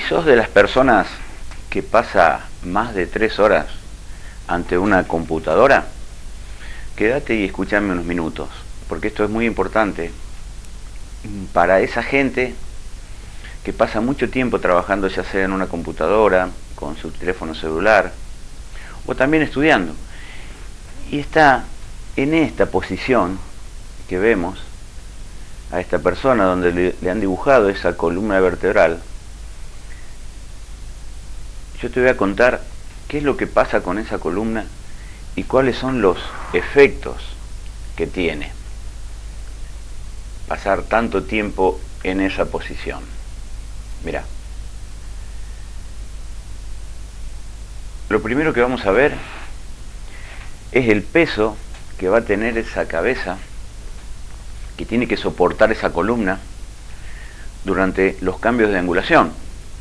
sos de las personas que pasa más de 3 horas ante una computadora, quédate y escúchame unos minutos, porque esto es muy importante para esa gente que pasa mucho tiempo trabajando, ya sea en una computadora, con su teléfono celular, o también estudiando, y está en esta posición que vemos a esta persona, donde le han dibujado esa columna vertebral. Yo te voy a contar qué es lo que pasa con esa columna y cuáles son los efectos que tiene pasar tanto tiempo en esa posición. Mirá, lo primero que vamos a ver es el peso que va a tener esa cabeza, que tiene que soportar esa columna durante los cambios de angulación.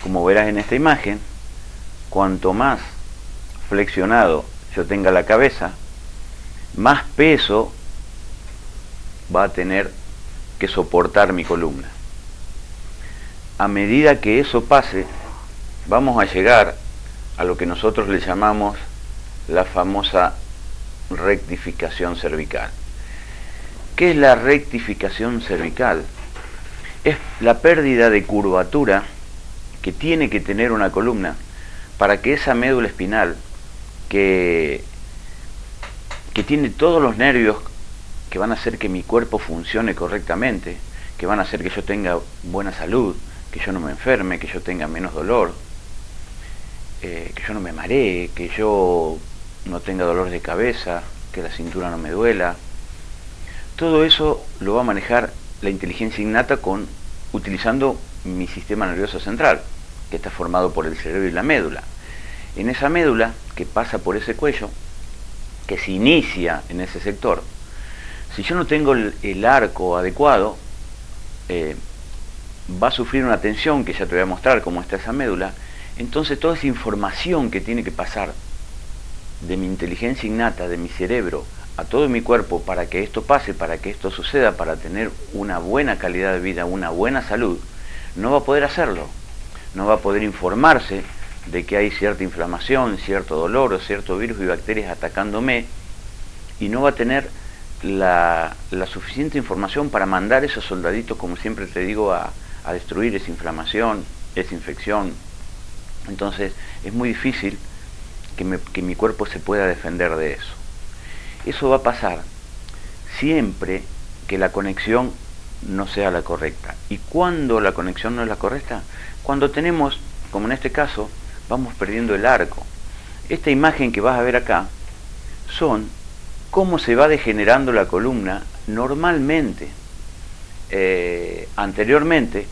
Como verás en esta imagen, cuanto más flexionado yo tenga la cabeza, más peso va a tener que soportar mi columna. A medida que eso pase, vamos a llegar a lo que nosotros le llamamos la famosa rectificación cervical. ¿Qué es la rectificación cervical? Es la pérdida de curvatura que tiene que tener una columna para que esa médula espinal, que tiene todos los nervios que van a hacer que mi cuerpo funcione correctamente, que van a hacer que yo tenga buena salud, que yo no me enferme, que yo tenga menos dolor, que yo no me maree, que yo no tenga dolor de cabeza, que la cintura no me duela. Todo eso lo va a manejar la inteligencia innata utilizando mi sistema nervioso central, que está formado por el cerebro y la médula. En esa médula, que pasa por ese cuello, que se inicia en ese sector, si yo no tengo el arco adecuado, va a sufrir una tensión, que ya te voy a mostrar cómo está esa médula. Entonces toda esa información que tiene que pasar de mi inteligencia innata, de mi cerebro, a todo mi cuerpo, para que esto pase, para que esto suceda, para tener una buena calidad de vida, una buena salud, no va a poder hacerlo. No va a poder informarse de que hay cierta inflamación, cierto dolor o cierto virus y bacterias atacándome, y no va a tener la suficiente información para mandar esos soldaditos, como siempre te digo, a destruir esa inflamación, esa infección. Entonces es muy difícil que mi cuerpo se pueda defender de eso. Eso va a pasar siempre que la conexión no sea la correcta. ¿Y cuando la conexión no es la correcta? Cuando tenemos, como en este caso, vamos perdiendo el arco. Esta imagen que vas a ver acá son cómo se va degenerando la columna normalmente. Anteriormente,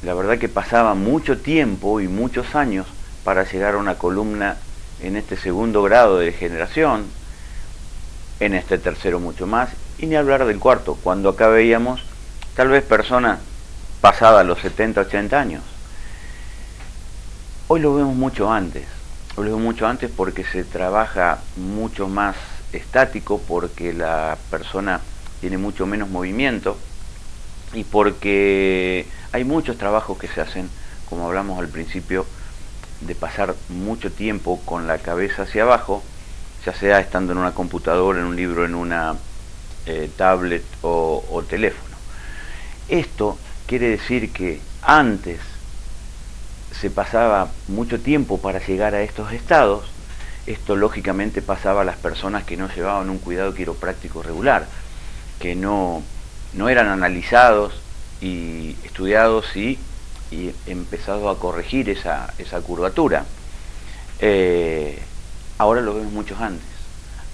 la verdad que pasaba mucho tiempo y muchos años para llegar a una columna en este segundo grado de degeneración, en este tercero mucho más, y ni hablar del cuarto, cuando acá veíamos tal vez personas pasadas los 70, 80 años. Hoy lo vemos mucho antes, porque se trabaja mucho más estático, porque la persona tiene mucho menos movimiento y porque hay muchos trabajos que se hacen, como hablamos al principio, de pasar mucho tiempo con la cabeza hacia abajo, ya sea estando en una computadora, en un libro, en una tablet o teléfono. Esto quiere decir que antes se pasaba mucho tiempo para llegar a estos estados. Esto lógicamente pasaba a las personas que no llevaban un cuidado quiropráctico regular, que no eran analizados y estudiados y empezados a corregir esa curvatura. Ahora lo vemos mucho antes.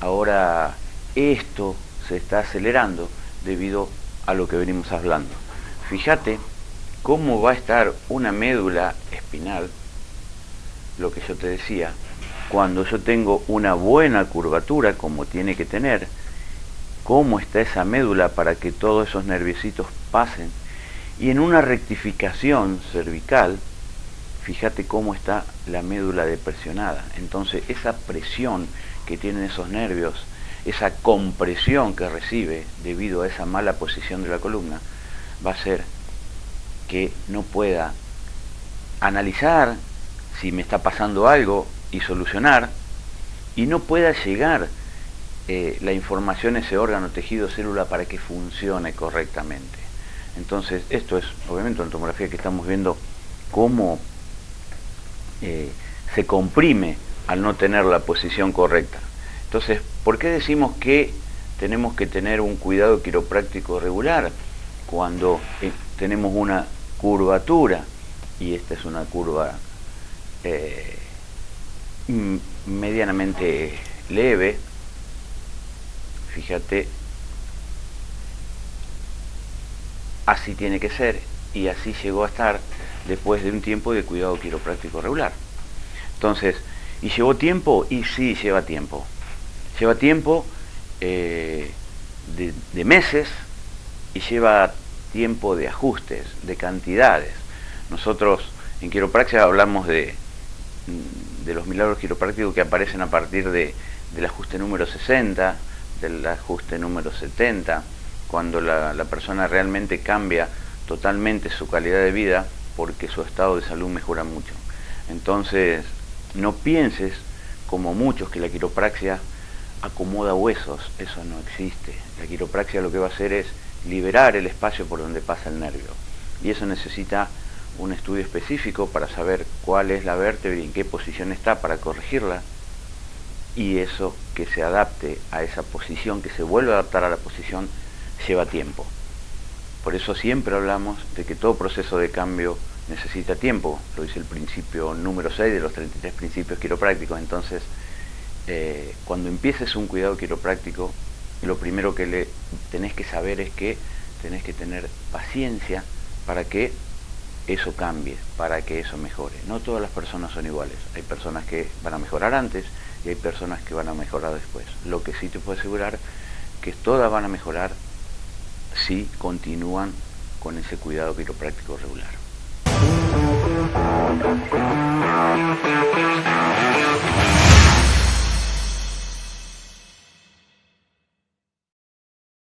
Ahora esto se está acelerando debido a lo que venimos hablando. Fíjate cómo va a estar una médula espinal, lo que yo te decía, cuando yo tengo una buena curvatura, como tiene que tener, cómo está esa médula para que todos esos nerviositos pasen, y en una rectificación cervical, fíjate cómo está la médula depresionada. Entonces esa presión que tienen esos nervios, esa compresión que recibe debido a esa mala posición de la columna, va a hacer que no pueda analizar si me está pasando algo y solucionar, y no pueda llegar la información a ese órgano, tejido, célula para que funcione correctamente. Entonces, esto es obviamente una tomografía que estamos viendo cómo se comprime al no tener la posición correcta. Entonces, ¿por qué decimos que tenemos que tener un cuidado quiropráctico regular cuando tenemos una curvatura? Y esta es una curva medianamente leve. Fíjate, así tiene que ser, y así llegó a estar después de un tiempo de cuidado quiropráctico regular. Entonces, ¿y llevó tiempo? Y sí, lleva tiempo. Lleva tiempo de meses, y lleva tiempo de ajustes, de cantidades. Nosotros en quiropraxia hablamos de los milagros quiroprácticos que aparecen a partir del ajuste número 60, del ajuste número 70, cuando la persona realmente cambia totalmente su calidad de vida porque su estado de salud mejora mucho. Entonces, no pienses, como muchos, que la quiropraxia acomoda huesos. Eso no existe. La quiropraxia lo que va a hacer es liberar el espacio por donde pasa el nervio, y eso necesita un estudio específico para saber cuál es la vértebra y en qué posición está para corregirla, y eso que se adapte a esa posición, que se vuelva a adaptar a la posición, lleva tiempo. Por eso siempre hablamos de que todo proceso de cambio necesita tiempo. Lo dice el principio número 6 de los 33 principios quiroprácticos. Entonces, cuando empieces un cuidado quiropráctico, lo primero que tenés que saber es que tenés que tener paciencia para que eso cambie, para que eso mejore. No todas las personas son iguales. Hay personas que van a mejorar antes y hay personas que van a mejorar después. Lo que sí te puedo asegurar que todas van a mejorar si continúan con ese cuidado quiropráctico regular.